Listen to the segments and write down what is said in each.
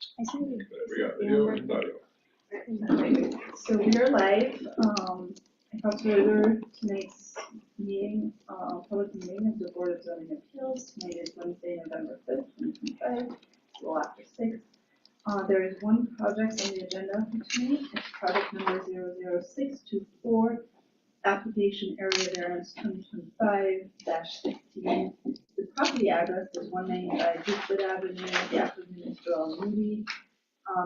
I see. We got video and audio. So we are live. I call to order tonight's meeting, public meeting of the Board of Zoning Appeals. Tonight is Wednesday, November 5th, 2025, a little after 6. There is one project on the agenda for tonight. It's project number 00624, application area variance 2025-16. The property address is 195 Euclid Avenue. The applicant is Joel Moody.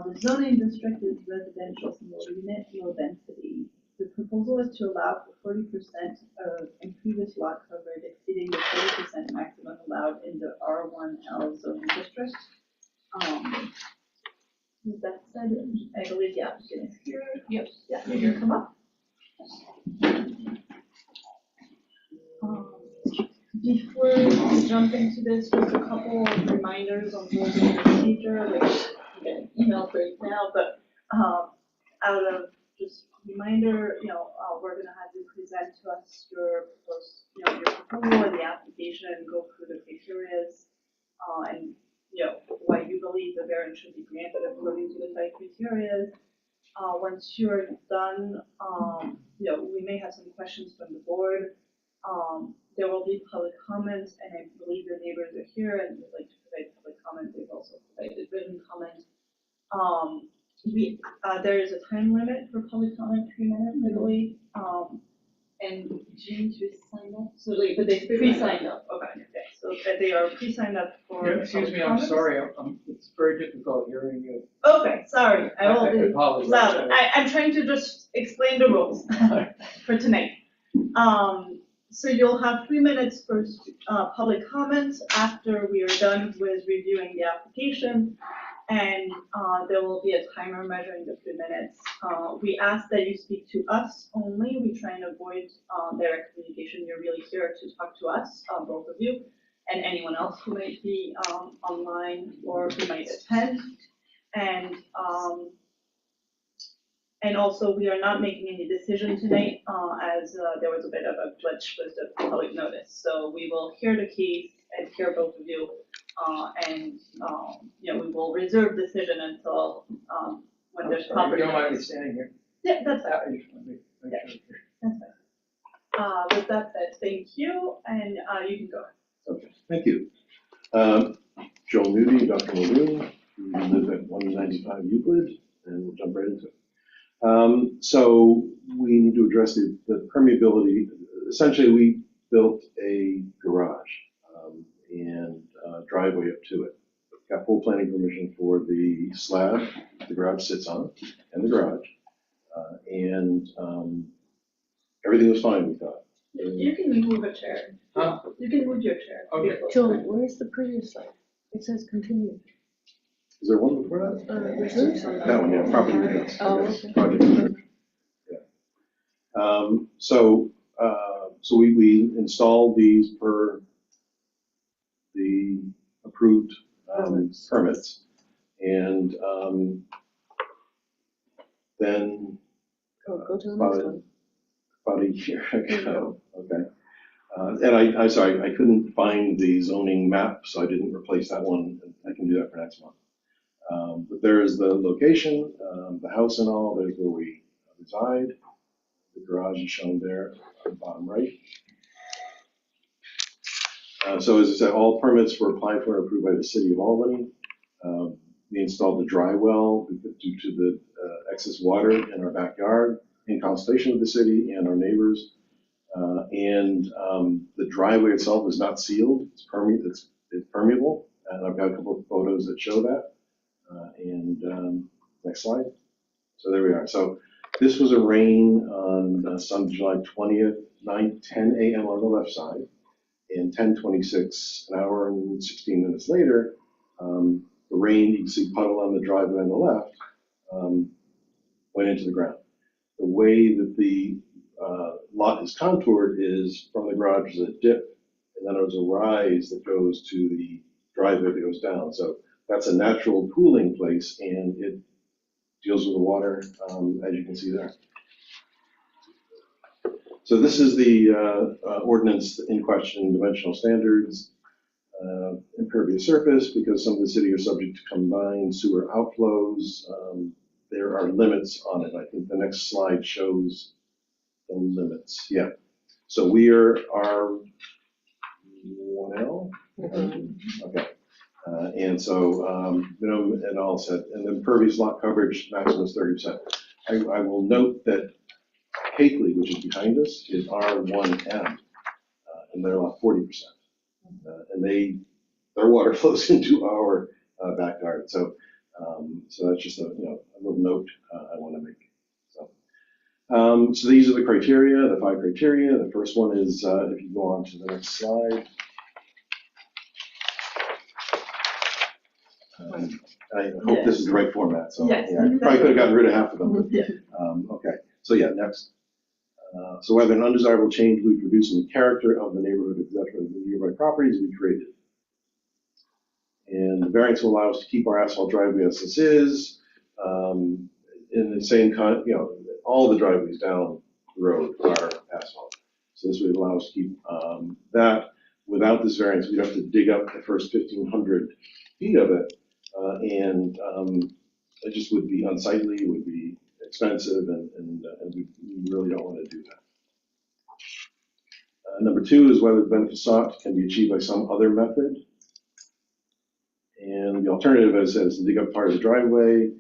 The zoning district is residential single unit, low density. The proposal is to allow for 40% of previous lot coverage exceeding the 40% maximum allowed in the R1L zoning district. With that said, I believe the applicant is here. Yep. Yeah, you're here, come up. Before we jump into this, just a couple of reminders on rules and procedure, which you can email right now, but out of just reminder, we're gonna have you present to us your proposed, your proposal and the application and go through the criteria, and why you believe the variance should be granted according to the site criteria. Once you're done, we may have some questions from the board. There will be public comments, and I believe your neighbors are here and would like to provide public comment. They've also provided written comment. There is a time limit for public comment, 3 minutes, I believe. And June to sign up. So, but they pre-signed up. Okay. So they are pre-signed up for. Yeah, excuse me, I'm sorry. It's very difficult hearing you. Okay, sorry. I will be apologize. louder. I'm trying to just explain the rules for tonight. So you'll have 3 minutes for public comments after we are done with reviewing the application, and there will be a timer measuring the 3 minutes. We ask that you speak to us only. We try and avoid direct communication. You're really here to talk to us, both of you, and anyone else who might be online or who might attend. And also, we are not making any decision tonight, as there was a bit of a glitch with the public notice. So we will hear the case and hear both of you, and we will reserve decision until when there's property. You don't mind me standing here? Yeah, that's fine. That's With that said, thank you, and you can go ahead. Okay, thank you. Joel Moody, Dr. Muldoon, we live at 195 Euclid, and we'll jump right into it. So we need to address the permeability. Essentially, we built a garage and driveway up to it. Got full planning permission for the slab the garage sits on and the garage. Everything was fine, we thought. You can move a chair. Huh? You can move your chair. Okay. Joel, where's the previous slide? It says continue. Is there one before that? That one, yeah, property maintenance. Oh, Yes, okay. project maintenance. Yeah. So we installed these per the approved permits, and then Go to the next one. about a year ago. Okay. And I'm sorry, I couldn't find the zoning map, so I didn't replace that one. I can do that for next month. But there is the location, the house and all, there's where we reside. The garage is shown there on the bottom right. So as I said, all permits were applied for and approved by the city of Albany. We installed the dry well due to the excess water in our backyard, in consultation with the city and our neighbors. The driveway itself is not sealed, it's permeable, and I've got a couple of photos that show that. Next slide. So there we are. So this was a rain on Sunday, July 20th, 9:10 a.m. on the left side, and 10:26, an hour and 16 minutes later, the rain, you can see puddle on the driveway on the left, went into the ground. The way that the lot is contoured is from the garage is a dip, and then there's a rise that goes to the driveway that goes down. So that's a natural pooling place, and it deals with the water, as you can see there. So this is the ordinance in question, dimensional standards. Impervious surface, because some of the city are subject to combined sewer outflows. There are limits on it. I think the next slide shows the limits. Yeah. So we are R1L. Okay. And so minimum and all set, and then impervious lot coverage maximum is 30%. I will note that Cakeley, which is behind us, is R1M, and they're about 40%. And their water flows into our backyard. So that's just a little note I want to make. So these are the criteria, the 5 criteria. The first one is if you go on to the next slide. I hope this is the right format. So Yes. I probably could have gotten rid of half of them. Yeah. Okay. So yeah, next. So whether an undesirable change will be produced in the character of the neighborhood, etc., the nearby properties we created. And the variance will allow us to keep our asphalt driveway as this is, in the same all the driveways down the road are asphalt. So this would allow us to keep that. Without this variance, we'd have to dig up the first 1,500 feet of it, and it just would be unsightly, it would be expensive, and we really don't want to do that. Number 2 is whether the benefit sought can be achieved by some other method. And the alternative is to dig up part of the driveway.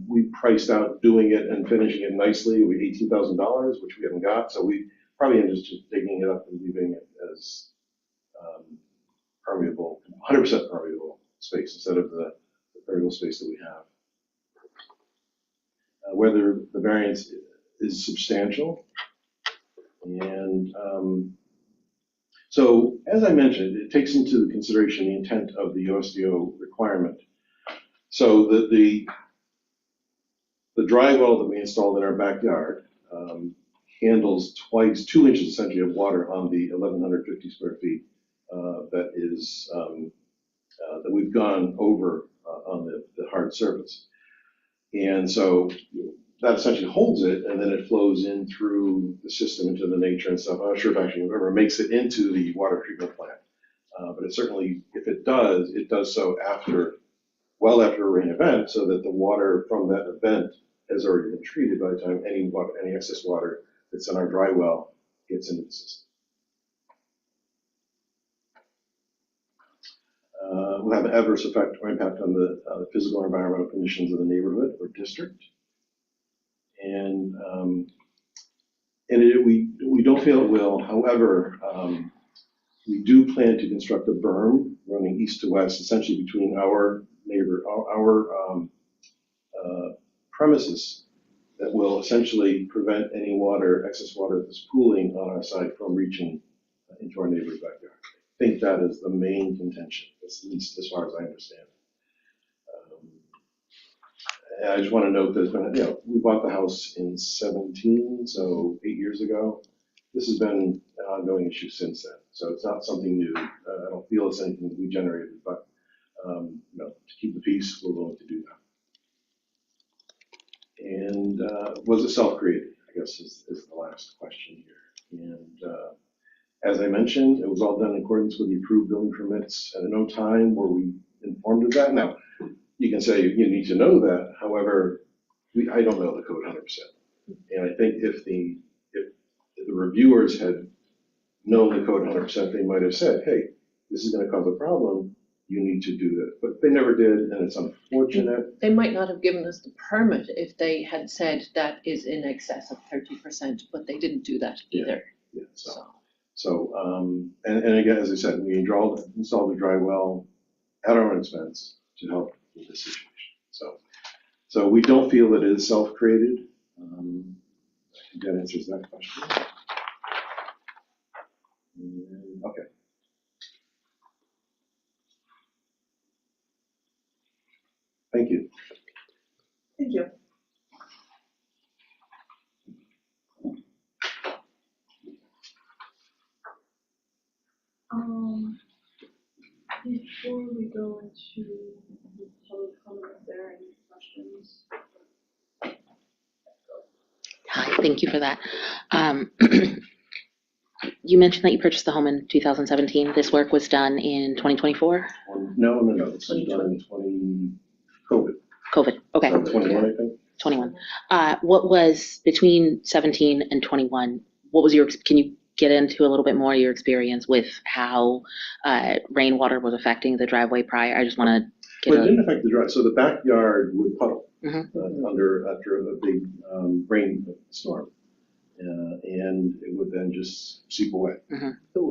We priced out doing it and finishing it nicely with $18,000, which we haven't got. So we probably ended up just digging it up and leaving it as permeable, 100% permeable space instead of the permeable space that we have. Whether the variance is substantial. And so, as I mentioned, it takes into consideration the intent of the USDO requirement. So the dry well that we installed in our backyard handles 2 inches essentially of water on the 1,150 square feet that is that we've gone over on the hard surface. And so that essentially holds it, and then it flows in through the system into the nature and stuff. I'm not sure if actually ever makes it into the water treatment plant, but it certainly, if it does so well after a rain event, so that the water from that event has already been treated by the time any excess water that's in our dry well gets into the system. Will have an adverse effect or impact on the physical or environmental conditions of the neighborhood or district. And we don't feel it will. However, we do plan to construct a berm running east to west, essentially between our premises, that will essentially prevent any excess water that's pooling on our side from reaching into our neighbor's backyard. I think that is the main contention, at least as far as I understand. And I just want to note there's been, we bought the house in 2017, so 8 years ago. This has been an ongoing issue since then, so it's not something new. I don't feel it's anything that we generated, but to keep the peace, we're willing to do that. And was it self-created? I guess is the last question here. And as I mentioned, it was all done in accordance with the approved building permits, and at no time were we informed of that. Now, you can say you need to know that. However, I don't know the code 100%. And I think if the reviewers had known the code 100%, they might have said, hey, this is going to cause a problem. You need to do that. But they never did, and it's unfortunate. They might not have given us the permit if they had said that is in excess of 30%, but they didn't do that either. Yeah, so and again, as I said, we installed the dry well at our own expense to help with this situation. So we don't feel that it is self-created. I think that answers that question. Okay. Thank you. Thank you. Before we go into the public comment, are there any questions? Hi, thank you for that. you mentioned that you purchased the home in 2017. This work was done in 2024? No, this was done in COVID. COVID, okay. So 21, I think. 21. What was between 17 and 21? What was can you get into a little bit more of your experience with how rainwater was affecting the driveway prior? I just want to get Well, it didn't affect the drive. So the backyard would puddle Mhm. after a big rain storm. And it would then just seep away.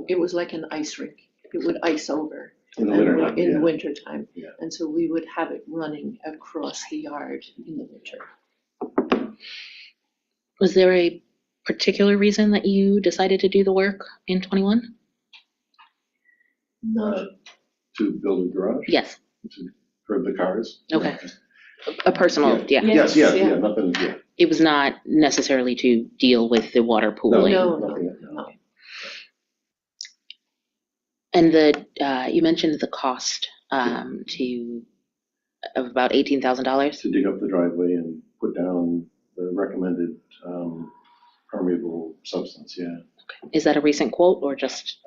It was like an ice rink. It would ice over. In the winter time, In yeah. the winter time. Yeah. And so we would have it running across the yard in the winter. Was there a particular reason that you decided to do the work in 21? No, To build a garage? Yes. For the cars? Okay. A personal, yeah. Yes, Yeah. nothing, yeah. It was not necessarily to deal with the water pooling. no. And you mentioned the cost of about $18,000. To dig up the driveway and put down the recommended permeable substance, yeah. Is that a recent quote or just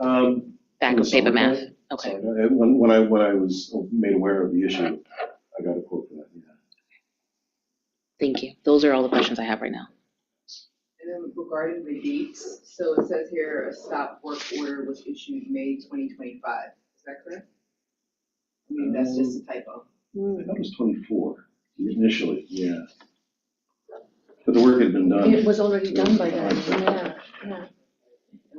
back of paper math? Okay. So, when I was made aware of the issue, I got a quote for that, yeah. Thank you. Those are all the questions I have right now. And then regarding the dates, so it says here a stop work order was issued May 2025. Is that correct? I mean, that's just a typo. I thought it was 24 initially, yeah. But the work had been done. It was already done by then, yeah. And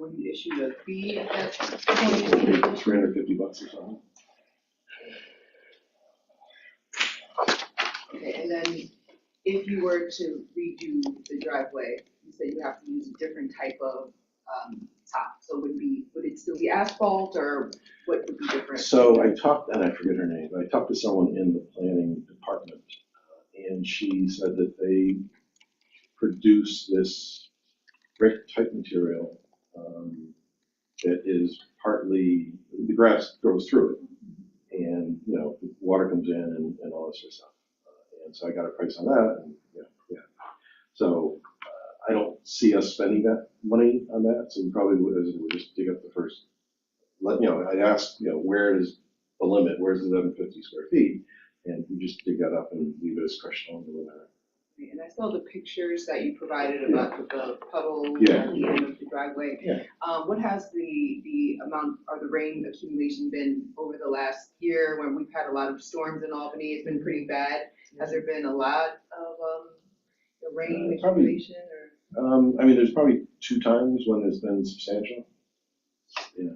when you issued a fee at that point, $350 or something. okay, and then if you were to redo the driveway, you said you have to use a different type of top. So would it still be asphalt or what would be different? So I talked, and I forget her name, but I talked to someone in the planning department, and she said that they produce this brick type material that is partly, the grass grows through it, and the water comes in and all this sort of stuff. And so I got a price on that, and yeah. So I don't see us spending that money on that, so we probably would just dig up the first. I asked, where is the limit? Where's the 750 square feet? And we just dig that up and leave it as crushed on the winter. And I saw the pictures that you provided about the puddle Yeah. at the end of the driveway. Yeah. What has the amount or the rain accumulation been over the last year when we've had a lot of storms in Albany? It's been pretty bad. Has there been a lot of rain accumulation or? There's probably 2 times when it's been substantial. Yeah.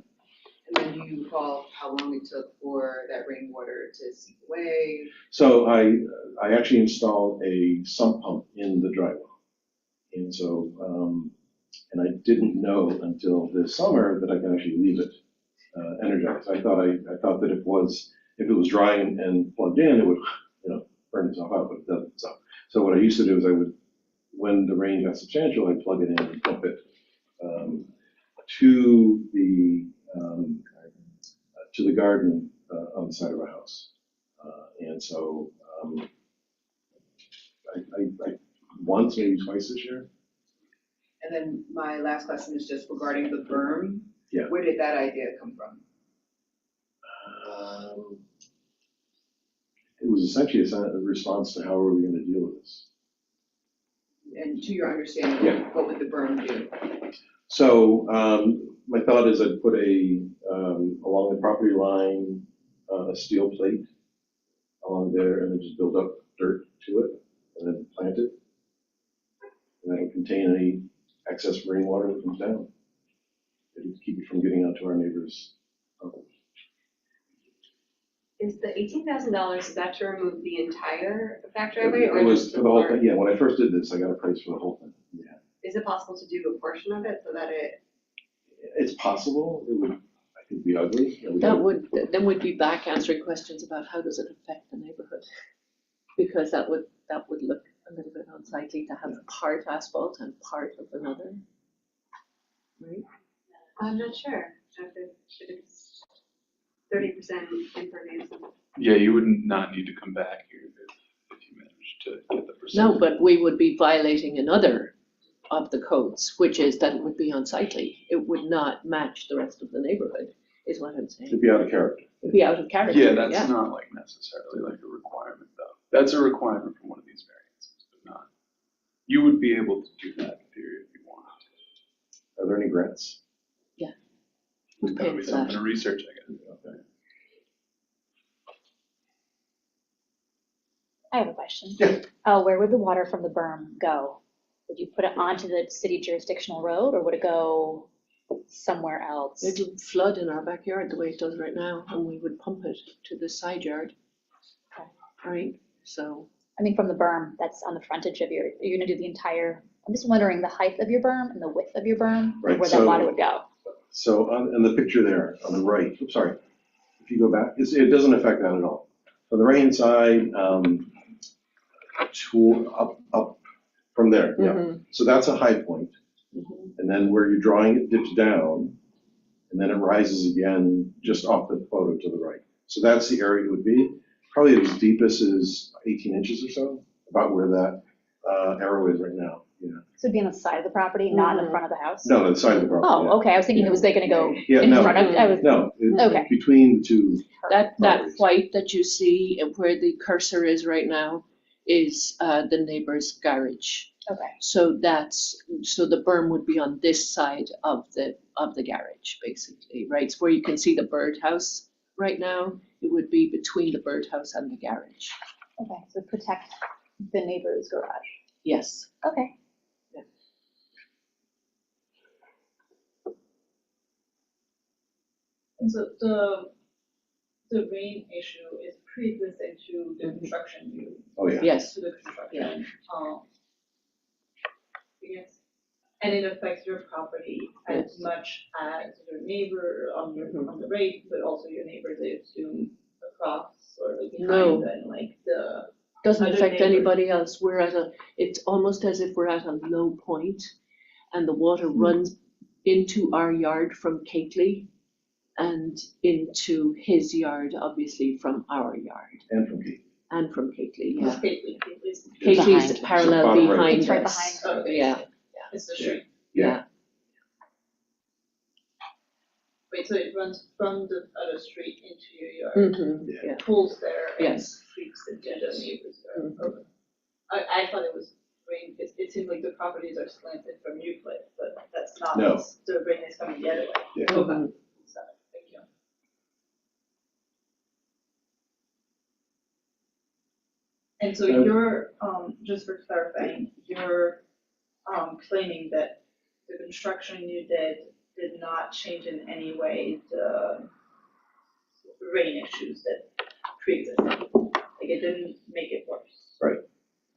And then do you recall how long it took for that rainwater to seep away? So I actually installed a sump pump in the drywall. And so, and I didn't know until this summer that I can actually leave it energized. I thought that if it was dry and plugged in, it would, burn itself out, but it doesn't. So what I used to do is when the rain got substantial, I'd plug it in and pump it to the garden on the side of our house. And so I once, maybe twice this year. And then my last question is just regarding the berm. Yeah. Where did that idea come from? It was essentially a response to how are we going to deal with this. And to your understanding, Yeah. what would the berm do? So my thought is I'd put along the property line a steel plate along there, and then just build up dirt to it, and then plant it, and that'll contain any excess rainwater that comes down. It'll keep it from getting out to our neighbors' property. Is the $18,000, is that to remove the entire back driveway or It was just for the the whole part? thing. Yeah, when I first did this, I got a price for the whole thing. Yeah, Is it possible to do a portion of it so that it? it's possible. It would, I think, be ugly. Then we'd be back answering questions about how does it affect the neighborhood? Because that would look a little bit unsightly to have part asphalt and part of another. Right? I'm not sure. Should it's 30% impervious. Yeah, you wouldn't not need to come back here if you managed to get the percentage. No, but we would be violating another of the codes, which is that it would be unsightly. It would not match the rest of the neighborhood, is what I'm saying. It'd be out of character. It'd be out of character, Yeah, that's not like necessarily like a requirement though. That's a requirement for one of these variances, but not. You would be able to do that in theory if you wanted to. Are there any grants? Who's That would paying be for something that? to research, I guess. Okay. I have a question. Yeah. Where would the water from the berm go? Would you put it onto the city jurisdictional road, or would it go somewhere else? It would flood in our backyard the way it does right now, and we would pump it to the side yard. Right, so, I mean, from the berm that's on the frontage of you're gonna do the entire, I'm just wondering the height of your berm and the width of your berm, Right, where that so- water would go. So in the picture there, on the right, oops, sorry, if you go back, it doesn't affect that at all. On the right-hand side, up from there, yeah. mhm, So that's a high point, mhm. and then where you're drawing it dips down, and then it rises again just off the photo to the right. So that's the area it would be. Probably as deep as is 18 inches or so, about where that arrow is right now, yeah. So it'd be on the side of the property, not in the Mhm. front of the house? No, the side of the property. Oh, okay, I was thinking it was like gonna go Yeah, in no. front of, I was, No, Okay. between the two. That Properties. white that you see where the cursor is right now is the neighbor's garage. okay, So the berm would be on this side of the garage, basically, right? It's where you can see the birdhouse right now. It would be between the birdhouse and the garage. okay, so protect the neighbor's garage, Yes. okay. And so the rain issue is pre-existing to the Mhm. construction you, Oh, yeah. Yes. to the construction. Yes, and it affects your property as Yes. much as your neighbor on the right, but also your neighbors, I assume, across or like No. behind and like the. Doesn't Other affect neighbors. anybody else. It's almost as if we're at a low point and the water runs into our yard from Cately and into his yard, obviously from our yard And from Keith. and from Cately, Who's yeah. Katie's? Cately's Behind. parallel Bottom right. behind It's right us. Oh, okay. Yeah, It's the street. yeah. Wait, so it runs from the other street into your yard, Mhm, Yeah. yeah. pulls there and Yes. creeps into the neighbor's yard. Mhm. Okay. I thought it was rain, it seemed like the properties are slanted from your place, but that's not. No. The rain is coming the other way. Yeah. Mhm. So, thank you. And so you're, just for clarifying, you're, claiming that the construction you did not change in any way the rain issues that pre-existed? Like it didn't make it worse?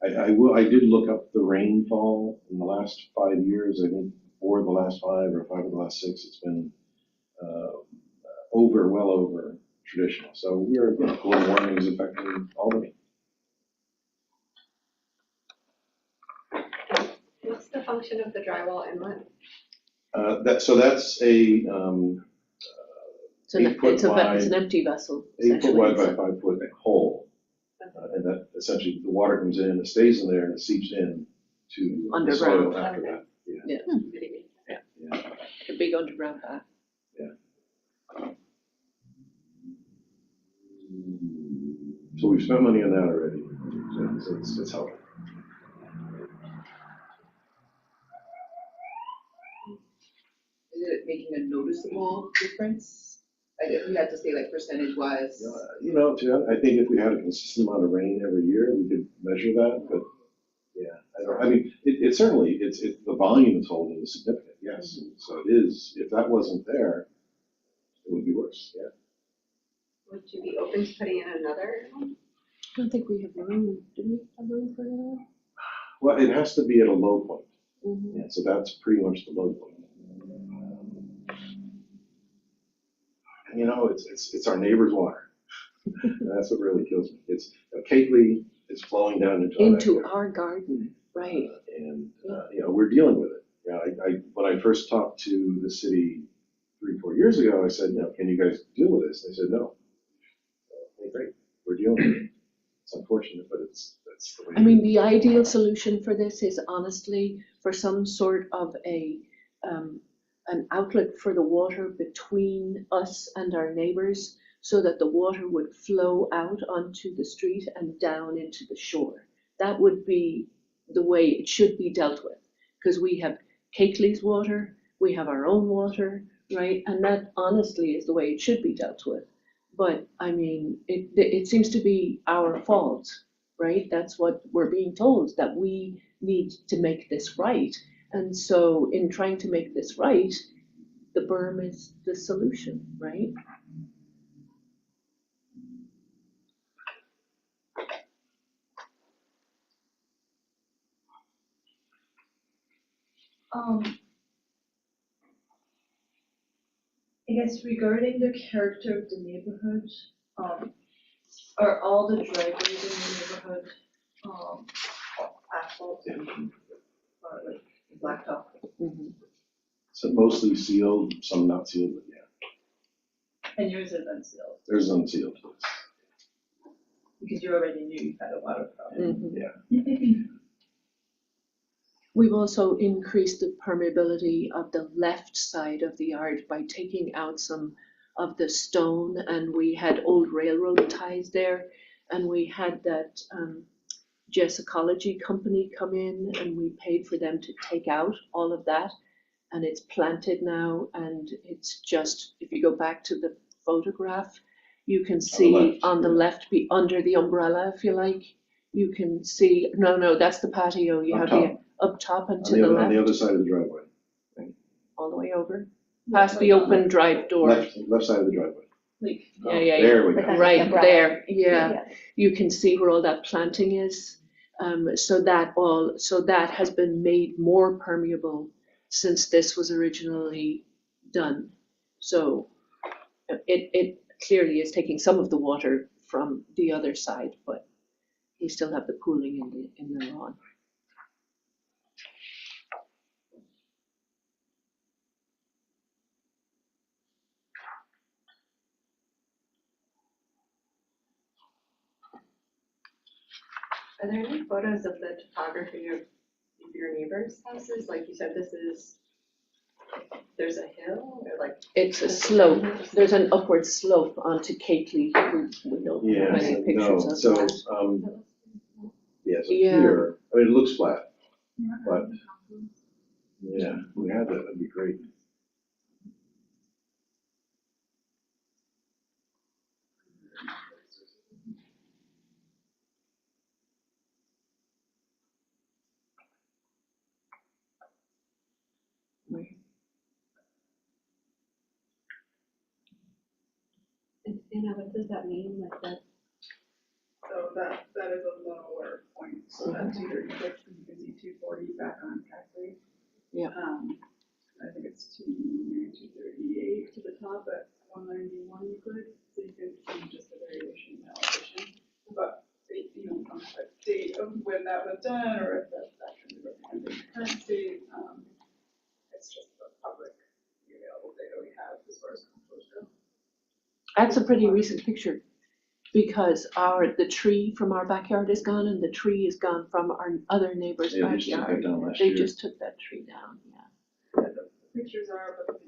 I did look up the rainfall in the last 5 years. I think 4 of the last 5 or 5 of the last 6, it's been well over traditional. So we're, global warming is affecting Albany. What's the function of the drywall inlet? That's a It's an empty vessel, 8 foot wide essentially. by 5 foot hole. And that essentially, the water comes in, it stays in there, and it seeps in to the soil Underground. after that. Yeah. A big underground path. So we've spent money on that already, so it's helping. Is it making a noticeable difference? Like if we had to say like percentage wise? I think if we had a consistent amount of rain every year, we could measure that, but it certainly, the volume it's holding is significant, yes. So it is, if that wasn't there, it would be worse, yeah. Would you be open to putting in another? I don't think we have room, do we have room for that? Well, it has to be at a low point, Mhm. yeah, so that's pretty much the low point. And it's our neighbor's water. That's what really kills me. It's, Cately, it's flowing down into our Into backyard. our garden, right. We're dealing with it. When I first talked to the city 3-4 years ago, I said, can you guys deal with this? They said, no. Okay, great, we're dealing with it. It's unfortunate, but it's that's the way. I mean, the ideal solution for this is honestly for some sort of an outlet for the water between us and our neighbors so that the water would flow out onto the street and down into the shore. That would be the way it should be dealt with, because we have Cakeley's water, we have our own water, right? And that honestly is the way it should be dealt with. But I mean, it seems to be our fault, right? That's what we're being told, that we need to make this right. And so in trying to make this right, the berm is the solution, right? I guess regarding the character of the neighborhood, are all the driveways in the neighborhood, asphalt or like blacktop? Mhm. So mostly sealed, some not sealed, but yeah, And yours is unsealed, there's unsealed. because you already knew you had a lot of problems. Mhm. We've also increased the permeability of the left side of the yard by taking out some of the stone, and we had old railroad ties there, and we had that Jessicology company come in, and we paid for them to take out all of that, and it's planted now, and it's just, if you go back to the photograph, you can see left, on the yeah. left, be under the umbrella, if you like, you can see, no, that's the patio, you Up have top. the up top and On to the the other, on the left, other side of the driveway, all the way over, past the Like, open drive door. left side of the driveway. Like, Yeah, There we Like go. on the right umbrella. there, yeah. You can see where all that planting is. So that has been made more permeable since this was originally done. So it clearly is taking some of the water from the other side, but you still have the pooling in the lawn. Are there any photos of the topography of your neighbors' houses? Like you said, there's a hill or like? It's a slope, there's an upward slope onto Cakeley, we don't Yeah, have any no, pictures of so, that. yeah, so Yeah. here, I mean, it looks flat, but, yeah, if we had that, that'd be great. And Anna, what does that mean, like that? So that is a lower point, so that's 236, and you can see 240 back on Cackley. Yeah. I think it's 238 to the top at 191 Euclid, so you can see just the variation in elevation. But you don't know the date of when that was done, or if that's actually representing the current state. It's just the public available data we have as far as contours go. That's a pretty recent picture, because the tree from our backyard is gone, and the tree is gone from our other neighbor's Yeah, they just took that backyard. down last They year. just took that tree down, yeah, The pictures are, but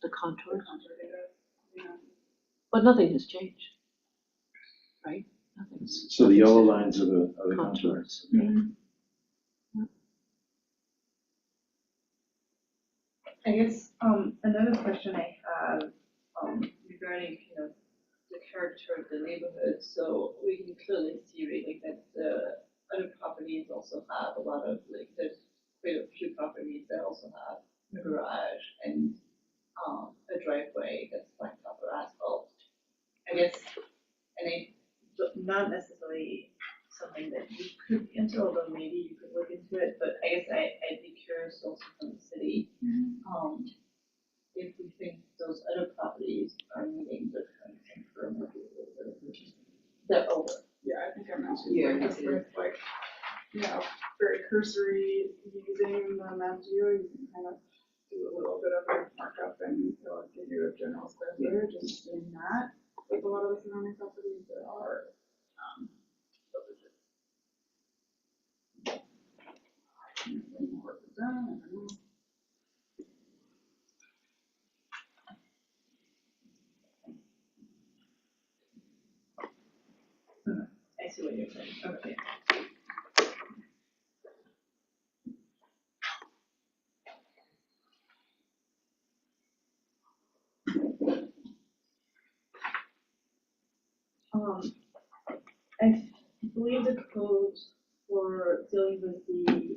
the contour, the contour data, yeah. but nothing has changed, right? Nothing's. So the yellow nothing's lines are the contours. contours. I guess, another question I have, regarding, the character of the neighborhood, so we can clearly see, right, like that the other properties also have a lot of, like, there's quite a few properties that also have a garage and, a driveway that's blacktop or asphalt. I guess, not necessarily something that you could answer, although maybe you could look into it, but I guess I'd be curious also from the city, if we think those other properties are meeting the kind of permit that over. Yeah, I think I mentioned, Yeah, like, you as did. far as like, very cursory using the map view, you can kind of do a little bit of a markup and it'll give you a general square footage, and just doing that. With a lot of the surrounding properties, there are, I see what you're saying, okay. I believe the code for dealing with the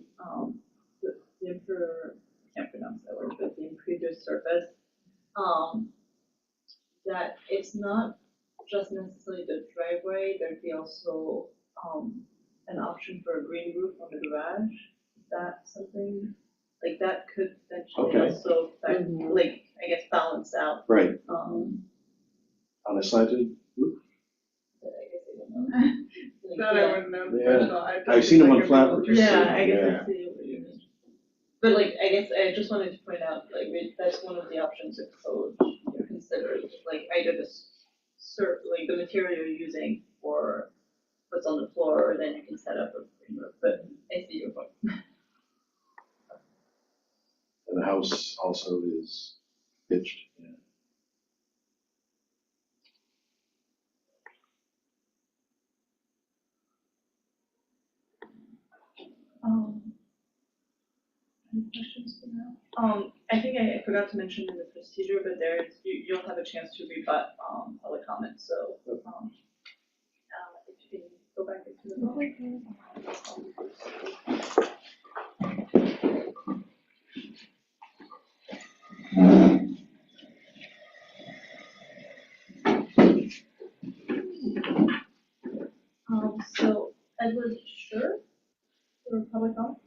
imper, I can't pronounce that word, but the impervious surface, that it's not just necessarily the driveway, there'd be also, an option for a green roof on the garage. Is that something, like that could potentially Okay. also, like, I guess balance out, Right, um, on a slanted roof? but I guess I don't know. Like, That I wouldn't know, Yeah. but I've I've just seen them like on flat every roofs. picture. Yeah, I guess Yeah. I see what you mean. But like, I guess I just wanted to point out, like, that's one of the options if code considered, like either like the material you're using or what's on the floor, or then you can set up a green roof, but I see your point. And the house also is pitched, yeah. Any questions for now? I think I forgot to mention in the procedure, but you'll have a chance to rebut, public comment, so, if you can go back into the public. So Edward, sure, for public comment?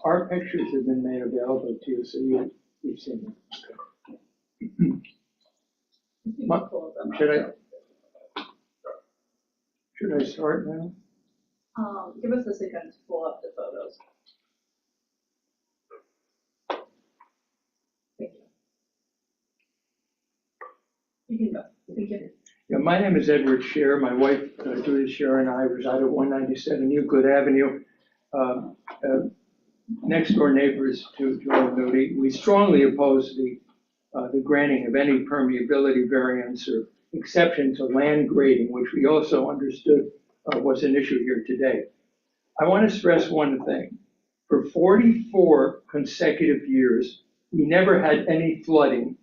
Our pictures have been made available to you, so you've seen them. Should I start now? Give us a second to pull up the photos. Thank you. You can go. Thank you. Yeah, my name is Edward Scher. My wife, Judith Scher, and I reside at 197 Euclid Avenue, next door neighbors to Joel Nudi. We strongly oppose the granting of any permeability variance or exception to land grading, which we also understood was an issue here today. I want to stress one thing. For 44 consecutive years, we never had any flooding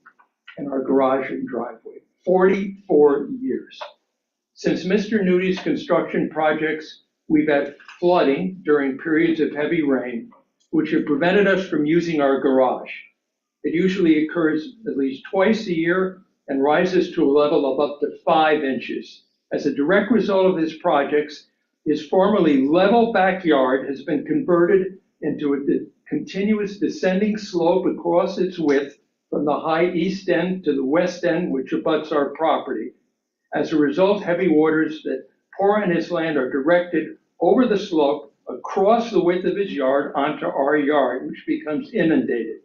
in our garage and driveway. 44 years. Since Mr. Nudi's construction projects, we've had flooding during periods of heavy rain, which have prevented us from using our garage. It usually occurs at least twice a year and rises to a level of up to 5 inches. As a direct result of his projects, his formerly level backyard has been converted into a continuous descending slope across its width from the high east end to the west end, which abuts our property. As a result, heavy waters that pour on his land are directed over the slope across the width of his yard onto our yard, which becomes inundated.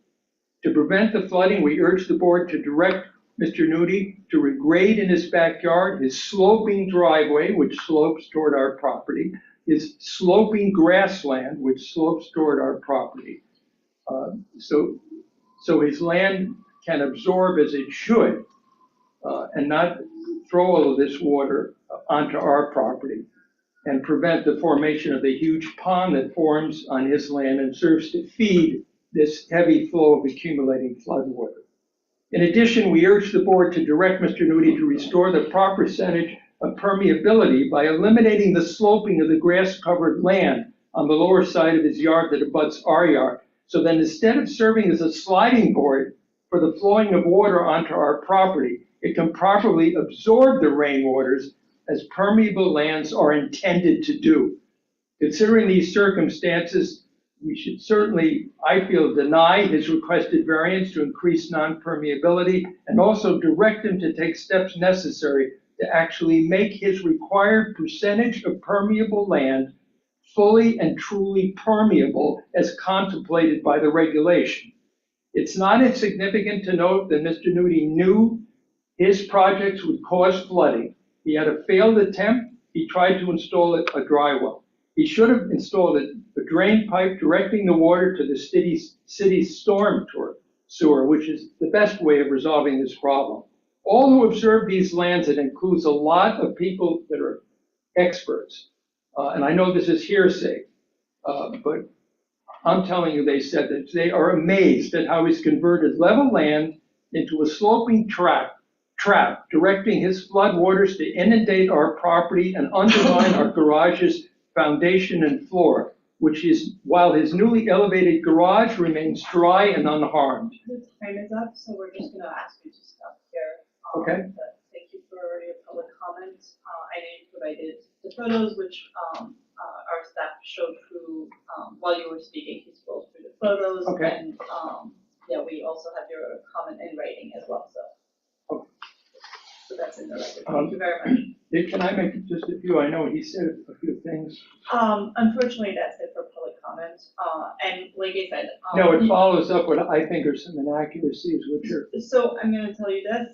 To prevent the flooding, we urge the board to direct Mr. Nudi to regrade in his backyard his sloping driveway, which slopes toward our property, his sloping grassland, which slopes toward our property. So his land can absorb as it should and not throw all of this water onto our property and prevent the formation of the huge pond that forms on his land and serves to feed this heavy flow of accumulating floodwater. In addition, we urge the board to direct Mr. Nudi to restore the proper percentage of permeability by eliminating the sloping of the grass-covered land on the lower side of his yard that abuts our yard. So then instead of serving as a sliding board for the flowing of water onto our property, it can properly absorb the rainwaters as permeable lands are intended to do. Considering these circumstances, we should certainly, I feel, deny his requested variance to increase non-permeability and also direct him to take steps necessary to actually make his required percentage of permeable land fully and truly permeable as contemplated by the regulation. It's not insignificant to note that Mr. Nudi knew his projects would cause flooding. He had a failed attempt. He tried to install a dry well. He should have installed a drain pipe directing the water to the city's storm sewer, which is the best way of resolving this problem. All who observe these lands, it includes a lot of people that are experts. And I know this is hearsay, but I'm telling you, they said that they are amazed at how he's converted level land into a sloping trap, directing his flood waters to inundate our property and undermine our garage's foundation and floor, which is, while his newly elevated garage remains dry and unharmed. The time is up, so we're just gonna ask you to stop here. Okay. But thank you for your public comments. I know you provided the photos, which our staff showed through, while you were speaking, he scrolled through the photos. Okay. And, yeah, we also have your comment in writing as well, so. Okay. So that's in the record. Thank you very much. Can I make just a few? I know he said a few things. Unfortunately, that's it for public comment. And like I said. No, it follows up what I think are some inaccuracies, which are. So I'm gonna tell you this,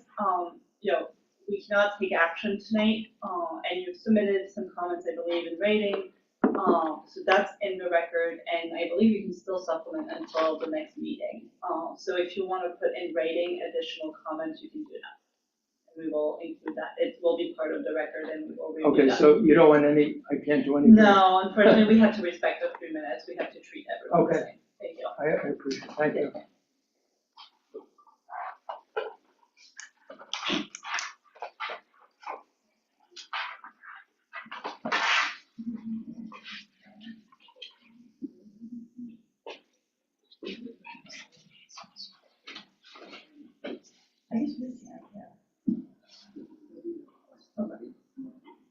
you know, we cannot take action tonight, and you've submitted some comments, I believe, in writing. So that's in the record, and I believe you can still supplement until the next meeting. So if you wanna put in writing additional comments, you can do that. And we will include that. It will be part of the record and we will review Okay, that. so you don't want any, I can't do anything? No, unfortunately, we have to respect the 3 minutes. We have to treat everyone the Okay. same. Thank you. I appreciate it. Thank you.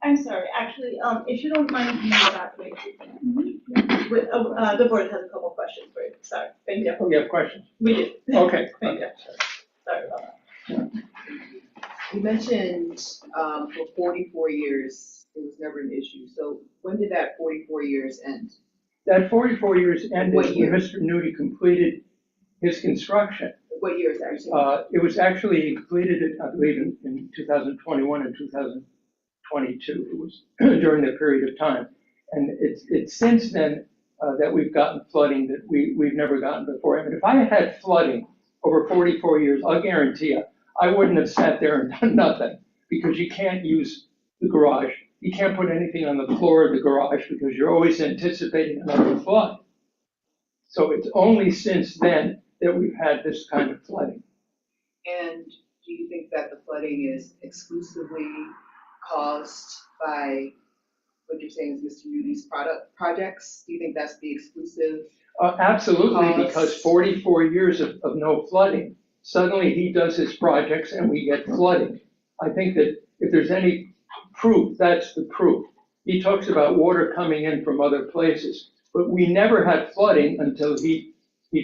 I'm sorry, actually, if you don't mind coming back, wait. The board has a couple questions for you. Sorry, thank you. Oh, you have questions? We do. Okay. Thank you. Sorry about that. You mentioned, for 44 years, it was never an issue. So when did that 44 years end? That 44 years ended What when year? Mr. Nudi completed his construction. What year is that? You're saying? It was actually completed, I believe, in 2021 and 2022. It was during that period of time. And it's since then that we've gotten flooding that we've never gotten before. I mean, if I had had flooding over 44 years, I'll guarantee you, I wouldn't have sat there and done nothing, because you can't use the garage. You can't put anything on the floor of the garage because you're always anticipating another flood. So it's only since then that we've had this kind of flooding. And do you think that the flooding is exclusively caused by what you're saying is Mr. Nudi's projects? Do you think that's the exclusive? Absolutely, because 44 years of no flooding, suddenly he does his projects and we get flooding. I think that if there's any proof, that's the proof. He talks about water coming in from other places, but we never had flooding until he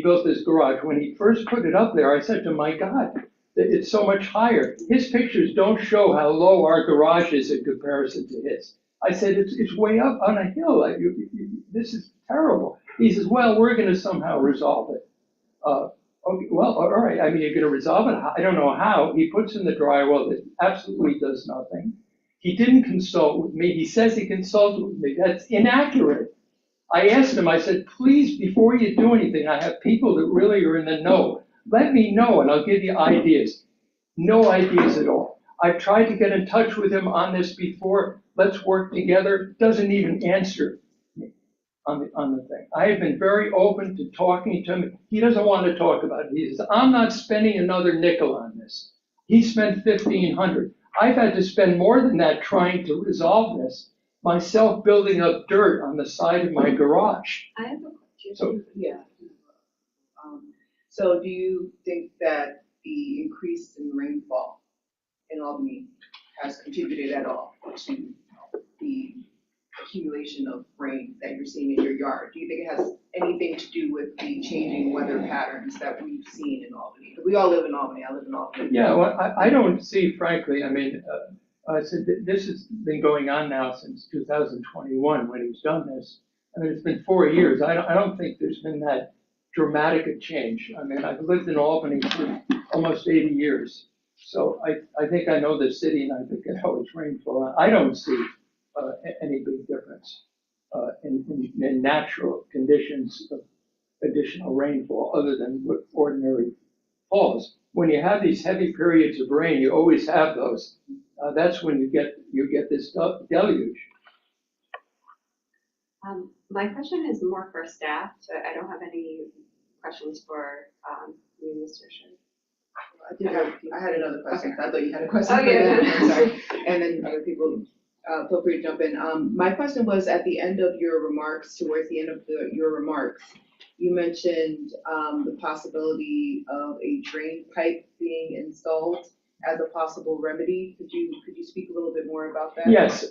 built this garage. When he first put it up there, I said to him, my God, it's so much higher. His pictures don't show how low our garage is in comparison to his. I said, it's way up on a hill. This is terrible. He says, well, we're going to somehow resolve it. Okay, well, all right. I mean, you're going to resolve it. I don't know how. He puts in the drywall that absolutely does nothing. He didn't consult with me. He says he consulted with me. That's inaccurate. I asked him, I said, please, before you do anything, I have people that really are in the know. Let me know and I'll give you ideas. No ideas at all. I've tried to get in touch with him on this before. Let's work together. Doesn't even answer me on the thing. I have been very open to talking to him. He doesn't want to talk about it. He says, I'm not spending another nickel on this. He spent $1,500. I've had to spend more than that trying to resolve this, myself building up dirt on the side of my garage. I have a question. So, yeah. So do you think that the increase in rainfall in Albany has contributed at all to the accumulation of rain that you're you're seeing in your yard? Do you think it has anything to do with the changing weather patterns that we've seen in Albany? We all live in Albany, I live in Albany. Yeah, well, I don't see, frankly, I mean, so this has been going on now since 2021 when he's done this. I mean, it's been 4 years. I don't think there's been that dramatic a change. I mean, I've lived in Albany for almost 80 years. So I think I know the city and I think I know its rainfall. I don't see any big difference in natural conditions of additional rainfall other than what ordinary falls. When you have these heavy periods of rain, you always have those. That's when you get this deluge. My question is more for staff, so I don't have any questions for you, Mr. Sher. I had another question. I thought you had a question Oh, for yeah. them. I'm sorry. And then other people, feel free to jump in. My question was at the end of your remarks, towards the end of your remarks, you mentioned the possibility of a drain pipe being installed as a possible remedy. Could you speak a little bit more about that? Yes,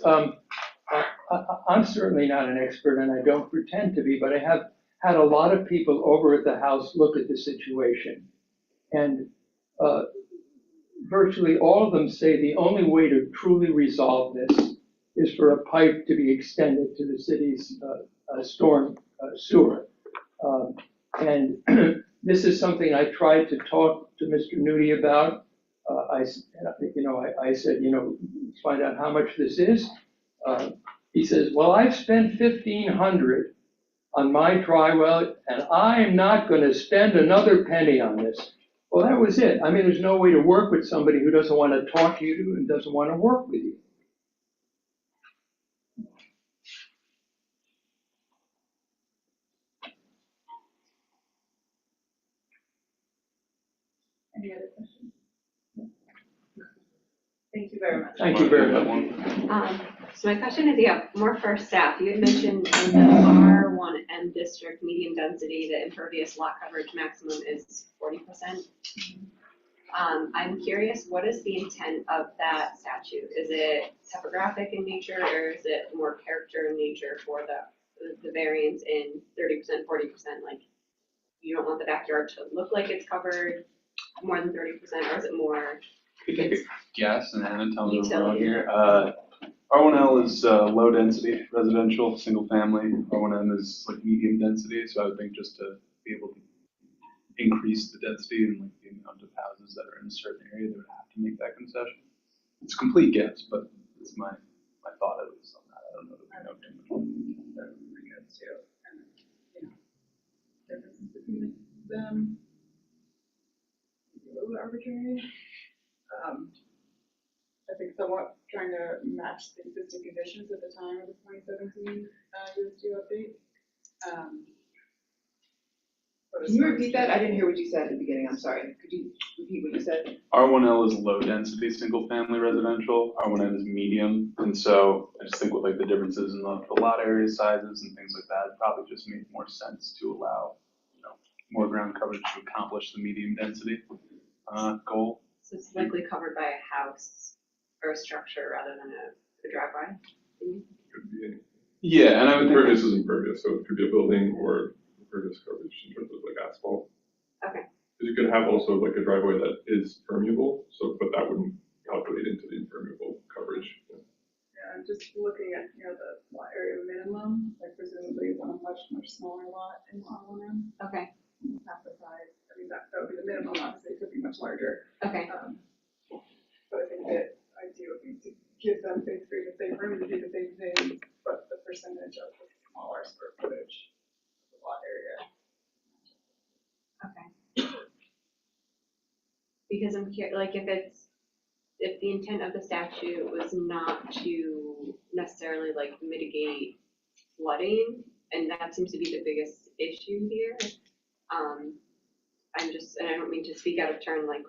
I'm certainly not an expert and I don't pretend to be, but I have had a lot of people over at the house look at the situation. And virtually all of them say the only way to truly resolve this is for a pipe to be extended to the city's storm sewer. And this is something I tried to talk to Mr. Nudi about. I said, let's find out how much this is. He says, well, I've spent $1,500 on my dry well, and I'm not going to spend another penny on this. Well, that was it. I mean, there's no way to work with somebody who doesn't want to talk to you and doesn't want to work with you. Any other questions? Thank you very much. Thank you very much. So my question is, more for staff. You had mentioned in the R1M district, medium density, the impervious lot coverage maximum is 40%. I'm curious, what is the intent of that statute? Is it topographic in nature, or is it more character in nature for the variance in 30%, 40%? Like, you don't want the backyard to look like it's covered more than 30%, or is it more? Could take a guess and Anna tell me what we're on Utility. here. R1L is low density residential, single family. R1M is like medium density, so I would think just to be able to increase the density and like the amount of houses that are in a certain area, they would have to make that concession. It's a complete guess, but it's my thought at least on that. I don't know that we know too much. That would be good too. And, differences between them. A little arbitrary. I think somewhat trying to match the existing conditions at the time of the 2017 USDO update. Can you repeat that? I didn't hear what you said at the beginning. I'm sorry. Could you repeat what you said? R1L is low density single family residential. R1M is medium, and so I just think with like the differences in the lot area sizes and things like that, it probably just made more sense to allow more ground coverage to accomplish the medium density goal. So it's likely covered by a house or a structure rather than a driveway? Could be any. Yeah, and I would think Impervious is impervious, so it could be a building or impervious coverage in terms of like asphalt. Okay. Because you could have also like a driveway that is permeable, so but that wouldn't calculate into the impermeable coverage. Yeah, just looking at, the lot area minimum, like presumably it's on a much, much smaller lot in R1M, Okay. half the size. I mean, that would be the minimum, obviously it could be much larger. Okay. But I think the idea would be to give them basically the same room to do the same thing, but the percentage of the smaller square footage of the lot area. Okay. Because I'm curious, like if the intent of the statute was not to necessarily like mitigate flooding, and that seems to be the biggest issue here. And I don't mean to speak out of turn, like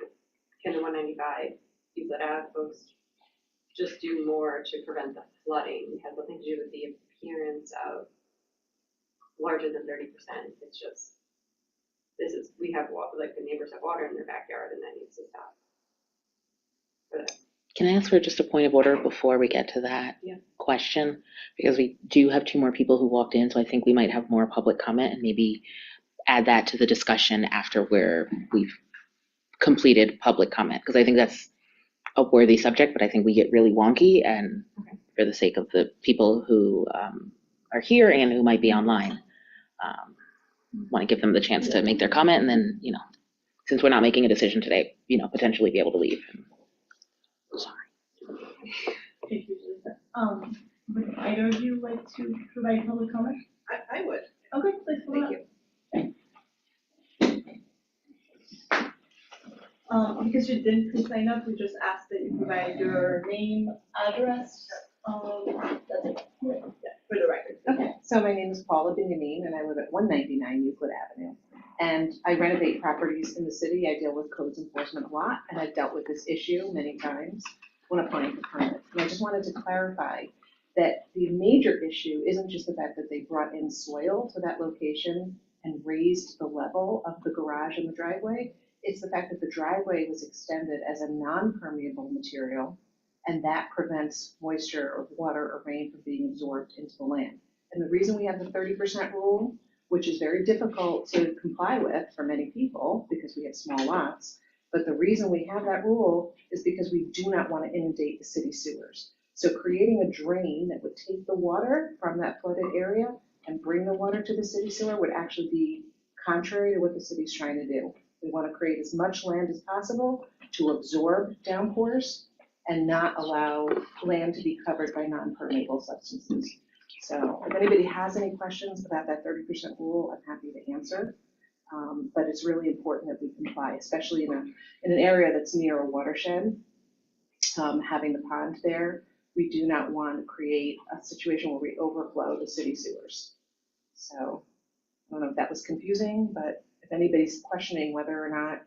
can the 195 Euclid Ave folks just do more to prevent the flooding? It has nothing to do with the appearance of larger than 30%. It's just, we have water, like the neighbors have water in their backyard and that needs to stop. For that. Can I ask for just a point of order before we get to that Yeah. question? Because we do have 2 more people who walked in, so I think we might have more public comment and maybe add that to the discussion after we've completed public comment, because I think that's a worthy subject, but I think we get really wonky, and for the sake of the people who are here and who might be online, want to give them the chance to make their comment, and then, since we're not making a decision today, potentially be able to leave. Sorry. Thank you, Lisa. Would either of you like to provide public comment? I would, Okay, please go thank ahead. you. Because you didn't pre-sign up, we just asked that you provide your name, address, that's it. Yeah, for the record. Okay, so my name is Paula Benjamin, and I live at 199 Euclid Avenue. And I renovate properties in the city. I deal with codes enforcement a lot, and I've dealt with this issue many times when applying for permits. And I just wanted to clarify that the major issue isn't just the fact that they brought in soil to that location and raised the level of the garage and the driveway. It's the fact that the driveway was extended as a non-permeable material, and that prevents moisture or water or rain from being absorbed into the land. And the reason we have the 30% rule, which is very difficult to comply with for many people because we have small lots, but the reason we have that rule is because we do not want to inundate the city sewers. So creating a drain that would take the water from that flooded area and bring the water to the city sewer would actually be contrary to what the city's trying to do. We want to create as much land as possible to absorb downpours and not allow land to be covered by non-permeable substances. So if anybody has any questions about that 30% rule, I'm happy to answer. But it's really important that we comply, especially in an area that's near a watershed. Having the pond there, we do not want to create a situation where we overflow the city sewers. So I don't know if that was confusing, but if anybody's questioning whether or not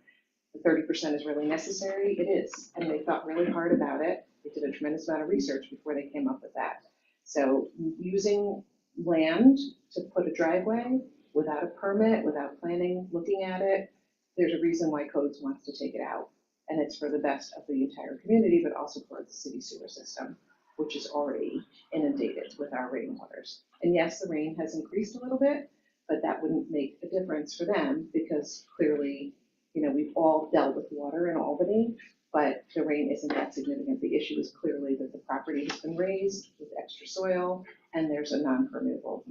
the 30% is really necessary, it is. And they thought really hard about it. They did a tremendous amount of research before they came up with that. So using land to put a driveway without a permit, without planning, looking at it, there's a reason why codes wants to take it out. And it's for the best of the entire community, but also for the city sewer system, which is already inundated with our rainwaters. And yes, the rain has increased a little bit, but that wouldn't make a difference for them because clearly, we've all dealt with water in Albany, but the rain isn't that significant. The issue is clearly that the property has been raised with extra soil and there's a non-permeable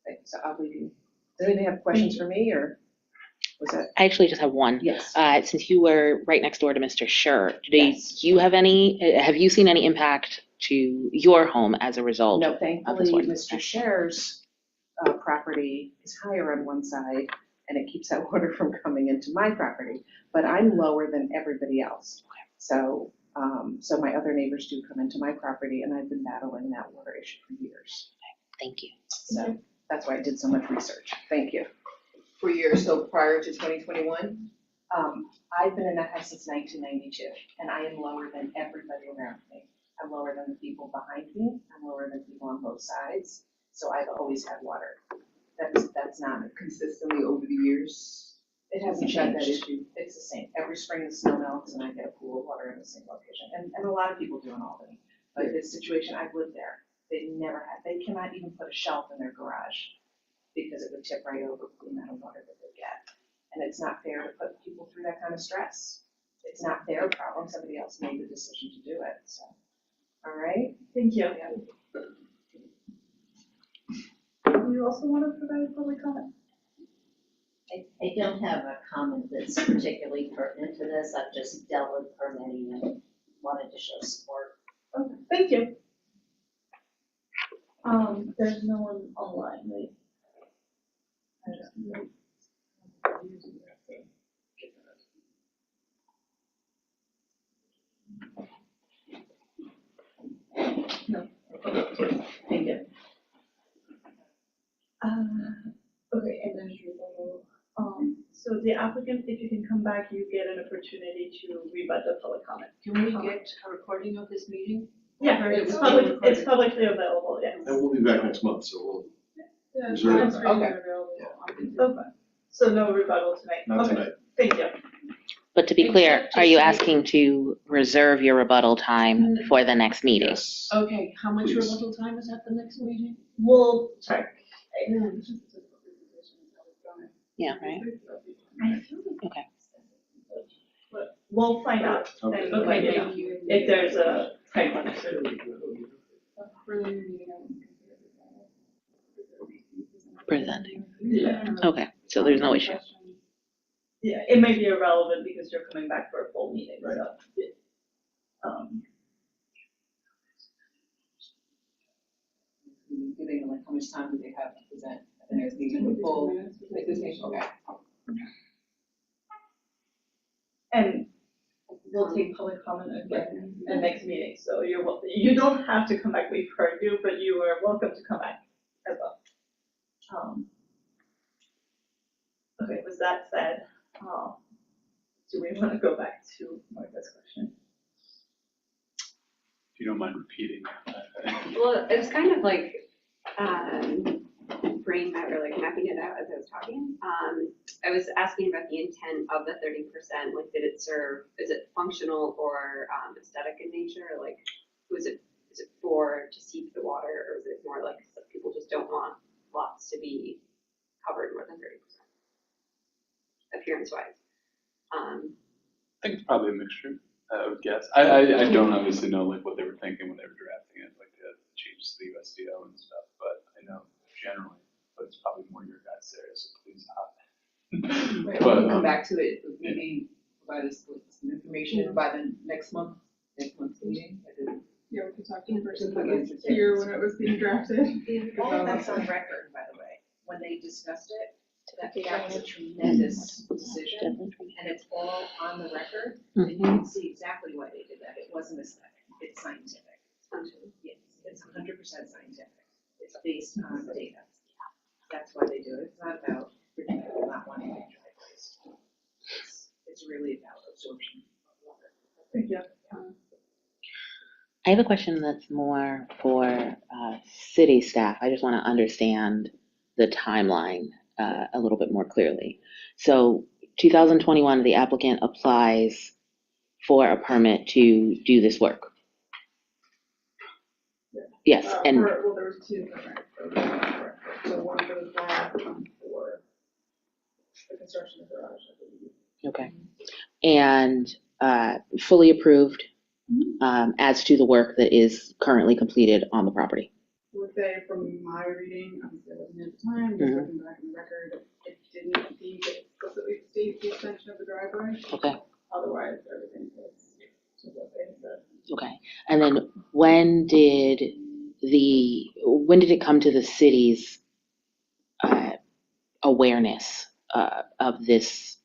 thing. So I'll leave you. Does anybody have questions for me or was that? I actually just have one. Yes. Since you were right next door to Mr. Scher, Yes. have you seen any impact to your home as a result? No, of thankfully, this ordinance? Mr. Scher's property is higher on one side and it keeps that water from coming into my property, but I'm lower than everybody else. So, so my other neighbors do come into my property and I've been battling that water issue for years. Thank you. So that's why I did so much research. Thank you. For years, so prior to 2021? I've been in that house since 1992 and I am lower than everybody around me. I'm lower than the people behind me. I'm lower than people on both sides. So I've always had water. That's not Consistently over the years? It hasn't You've had that changed. issue? It's the same. Every spring the snow melts and I get a pool of water in the same location. And a lot of people do in Albany. But this situation, I've lived there. They cannot even put a shelf in their garage because it would tip right over with the amount of water that they get. And it's not fair to put people through that kind of stress. It's not their problem. Somebody else made the decision to do it, so. All right? Thank you. Do you also want to provide public comment? I don't have a comment that's particularly pertinent to this. I've just dealt with permitting and wanted to show support. Okay, thank you. There's no one online, right? No. Thank you. Okay, and there's rebuttal. So the applicant, if you can come back, you get an opportunity to rebut the public comment. Can we get a recording of this meeting? Yeah, it's publicly available, yes. And we'll be back next month, so we'll. Yeah, Is there- it's Okay. available. Okay, so no rebuttal tonight. Not Okay, tonight. thank you. But to be clear, Except to are you say- asking to reserve your rebuttal time for the next meeting? Yes. Okay, how much Please. rebuttal time is at the next meeting? We'll check. Yeah, right? Okay. But we'll find out Okay. and let you know if there's a time limit. Presenting. Yeah. Okay, so there's no issue. Yeah, it may be irrelevant because you're coming back for a full meeting, so. Do they know like how much time do they have to present at the next meeting? The full, like this meeting, okay. And we'll take public comment again in the next meeting, so you don't have to come back, we've heard you, but you are welcome to come back as well. Okay, with that said, do we wanna go back to Martha's question? If you don't mind repeating. Well, it's kind of like, brain matter, like mapping it out as I was talking. I was asking about the intent of the 30%, like did it serve, is it functional or aesthetic in nature? Like, is it for to seep the water, or is it more like some people just don't want lots to be covered more than 30%? Appearance wise. I think it's probably a mixture, I would guess. I don't obviously know like what they were thinking when they were drafting it, like the changes to the USDO and stuff, but I know generally, but it's probably more your guys' area, so please stop. Right, we'll come back to it, maybe provide us with some information by the next month's meeting. Yeah, we could talk to the person that was here when it was being drafted. All of that's on record, by the way, when they discussed it, that was a tremendous decision, and it's all on the record, and you can see exactly why they did that. It wasn't aesthetic, it's scientific. Yes, it's 100% scientific. It's based on data. That's why they do it. It's not about people not wanting to driveways. It's really about absorption of water. Thank you. I have a question that's more for city staff. I just want to understand the timeline a little bit more clearly. So 2021, the applicant applies for a permit to do this work. Yes, and Well, there was two permits. So one goes back for the construction of the garage, I believe. okay, and fully approved as to the work that is currently completed on the property. I would say from my reading, obviously I wasn't at the time, just looking back in the record, it didn't seem to explicitly state the extension of the driveway. Okay. Otherwise, everything was to what they had said. Okay, and then when did it come to the city's awareness of this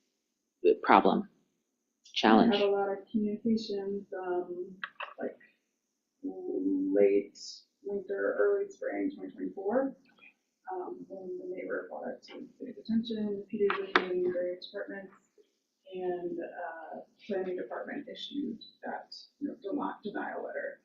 problem, challenge? We had a lot of communications, like late winter, early spring 2024. When the neighbor brought it to city's attention, PWD, various departments, and planning department issued that denial letter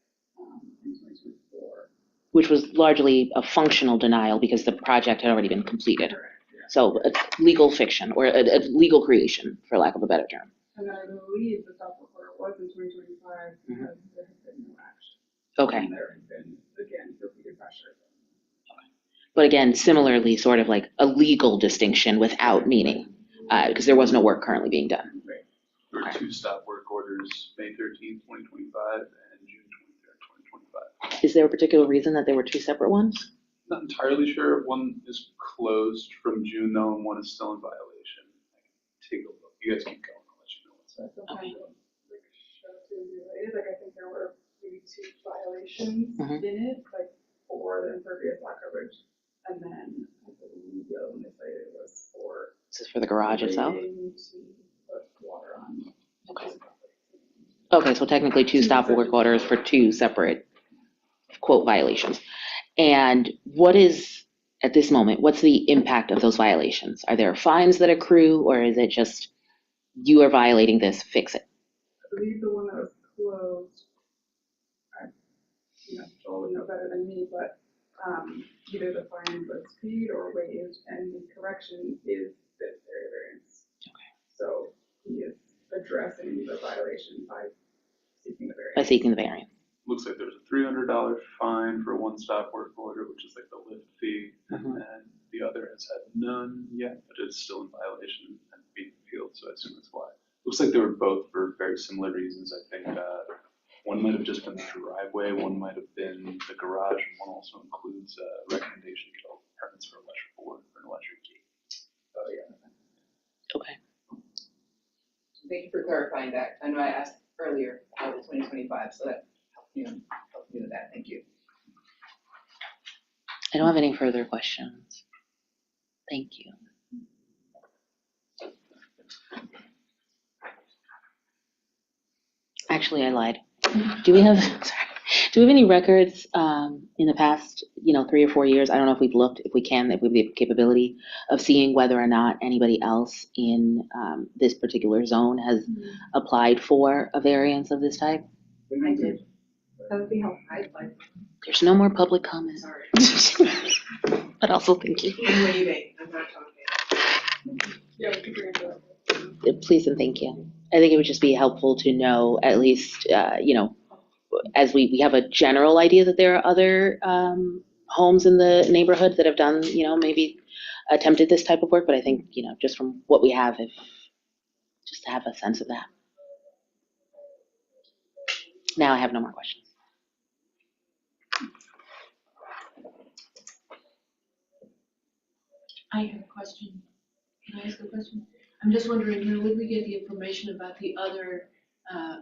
in 2024. Which was largely a functional denial because the project had already been completed. Correct, yeah. So a legal fiction or a legal creation, for lack of a better term. And I believe the top report was in 2025 because there had been no action. Okay. And there had been, again, repeated pressure. But again, similarly, sort of like a legal distinction without meaning, because there was no work currently being done. Right. There were two stop work orders, May 13th, 2025 and June 23rd, 2025. Is there a particular reason that there were two separate ones? Not entirely sure. One is closed from June though, and one is still in violation. I can take a look. You guys keep going. I'll let you know what's that. Okay. Like, show to related, like I think there were maybe two violations in it, like for the impervious lot coverage. And then I believe the other one they cited was for. This is for the garage itself? waiting to put water on. Okay. Okay, so technically two stop work orders for two separate quote violations. And what is, at this moment, what's the impact of those violations? Are there fines that accrue, or is it just you are violating this, fix it? I believe the one that was closed, Joel would know better than me, but either the fine was paid or waived, and the correction is this area variance. Okay. So he is addressing the violation by seeking the By variance. seeking the variance. Looks like there's a $300 fine for one stop work order, which is like the lift fee. Mhm. And the other has had none yet, but it's still in violation and being appealed, so I assume that's why. Looks like they were both for very similar reasons. I think one might have just been the driveway, one might have been the garage, and one also includes a recommendation to get all permits for electrical work for an electric gate. Oh, yeah. Okay. Thank you for clarifying that. I know I asked earlier about the 2025, so that helped me with that. Thank you. I don't have any further questions. Thank you. Actually, I lied. Do we have, sorry, do we have any records in the past, 3 or 4 years? I don't know if we've looked, if we can, if we have the capability of seeing whether or not anybody else in this particular zone has applied for a variance of this type? I did. That would be helpful. I'd like, There's no more public comment. sorry. But also, thank you. I'm waving, I'm not talking. Yeah, we could bring it up. Please and thank you. I think it would just be helpful to know at least, as we have a general idea that there are other homes in the neighborhood that have done, maybe attempted this type of work, but I think, just from what we have, just to have a sense of that. Now I have no more questions. I have a question. Can I ask a question? I'm just wondering, where would we get the information about the other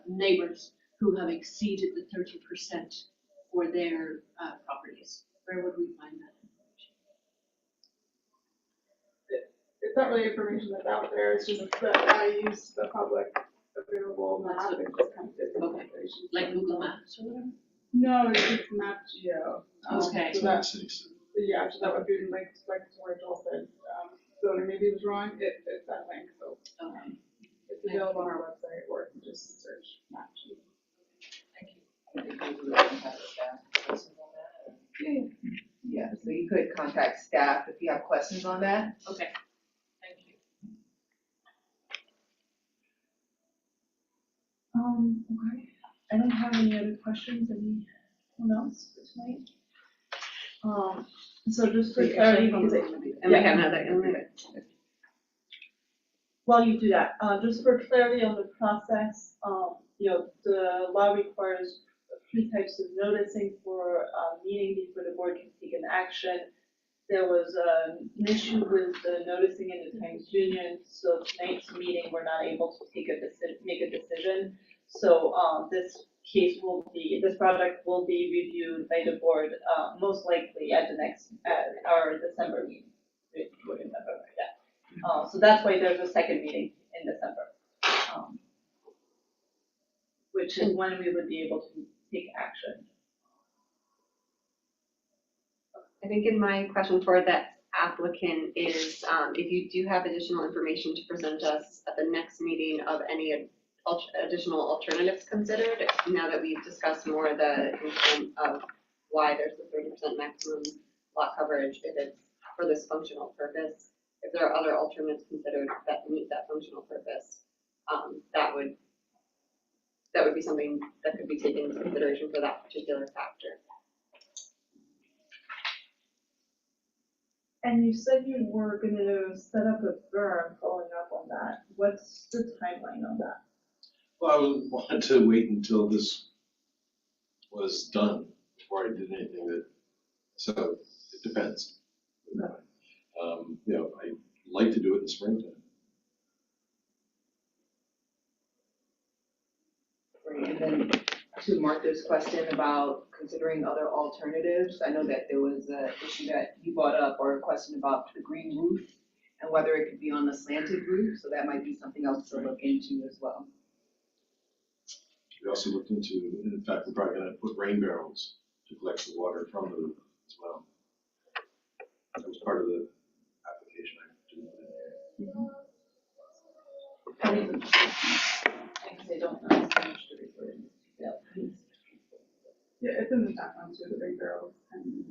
neighbors who have exceeded the 30% for their properties? Where would we find that information? It's not really information that's out there, it's just that I use the public available map and just kind of did the Okay. information. Like Google Maps or whatever? No, it's just Map Geo. Okay. So that, yeah, so that would be linked, like where Joel said, zoning maybe was wrong, it's that link, so. Okay. It's available on our website, or you can just search Map Geo. Yeah, so you could contact staff if you have questions on that. Okay. Thank you. Okay. I don't have any other questions. Anyone else for tonight? So just for clarity, because And we have another. while you do that, just for clarity on the process, the law requires three types of noticing for a meeting before the board can take an action. There was an issue with the noticing in the Times Union, so tonight's meeting, we're not able to make a decision. So, this project will be reviewed by the board, most likely at our December meeting. So that's why there's a second meeting in December. Which is when we would be able to take action. I think in my question for that applicant is, if you do have additional information to present us at the next meeting of any additional alternatives considered, now that we've discussed more the intent of why there's the 30% maximum lot coverage, if it's for this functional purpose, if there are other alternatives considered that meet that functional purpose, that would be something that could be taken into consideration for that particular factor. And you said you were gonna set up a berm, following up on that. What's the timeline on that? Well, I wanted to wait until this was done before I did anything so it depends. I'd like to do it in springtime. Right, and then to Martha's question about considering other alternatives, I know that there was an issue that you brought up, or a question about the green roof and whether it could be on the slanted roof, so that might be something else to look into as well. We also looked into, in fact, we're probably gonna put rain barrels to collect the water from the roof as well. That was part of the application I did. They don't know how much to refer to. Yeah, it's in the background too, the big barrels and,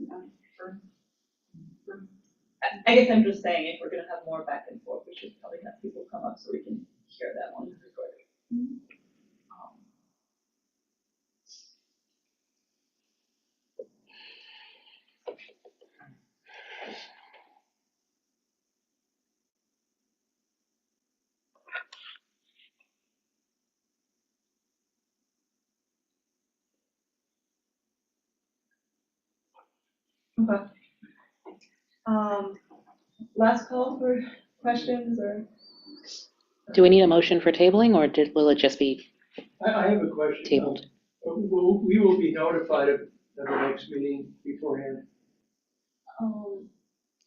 I guess I'm just saying, if we're gonna have more back and forth, we should probably have people come up so we can hear that one recording. Okay. Last call for questions or? Do we need a motion for tabling, or will it just be I have a question. tabled? We will be notified of the next meeting beforehand.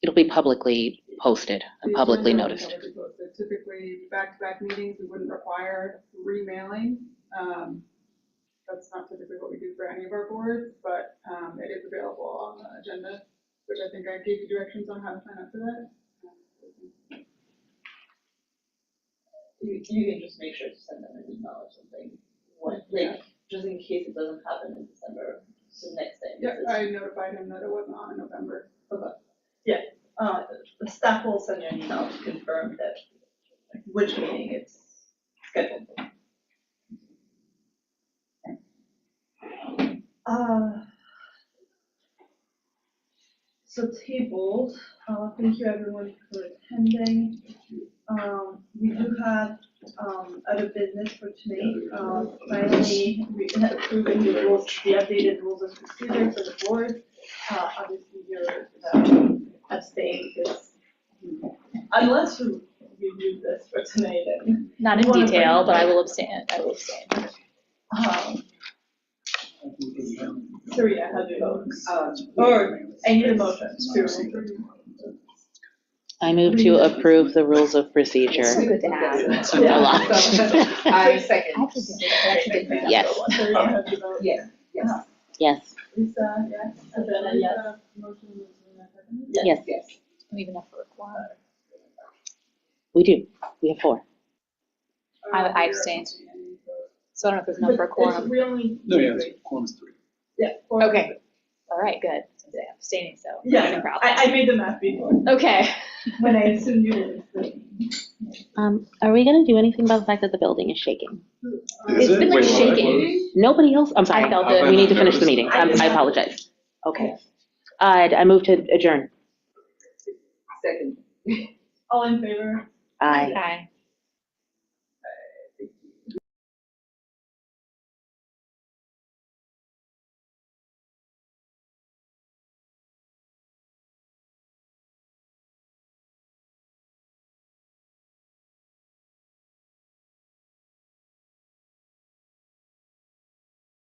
It'll be publicly posted and The publicly agenda will be noticed. publicly posted. Typically, back-to-back meetings, we wouldn't require remailing. That's not typically what we do for any of our boards, but it is available on the agenda, which I think I gave you directions on how to sign up for that. You can just make sure to send them an email or something, like, just in case it doesn't happen in December, so next time. Yeah, I notified him that it wasn't on in November. Okay. Yeah, the staff will send you an email to confirm that, like, which meeting it's scheduled for. So tabled, thank you everyone for attending. We do have, other business for tonight. Finally, we had approved the rules, the updated rules of procedure for the board. Obviously, you're abstaining because, unless you do this for tonight, then. Not in detail, but I will abstain. So yeah, how do you vote? Or, I need a motion to. I move to approve the rules of procedure. So good to have. A lot. I second. Actually did. Yes. So you have to vote. Yes, yes. Yes, Lisa, yes, Savannah, yes. Motion was seconded. yes, Yes. We have enough for a quorum. we do. We have 4. I abstained. So I don't know if there's enough for a quorum. We only. No, yeah, it's quorum is 3. Yeah. four. Okay. All right, good. I'm abstaining, so. Yeah, no problem. I made the math before, Okay. when I assumed you were listening. Are we gonna do anything about the fact that the building is shaking? It's been like Wait, what? shaking. Nobody else? I'm sorry. I felt it. We need to finish the meeting. I apologize. Okay. I move to adjourn. Second. All in favor? Aye. Aye.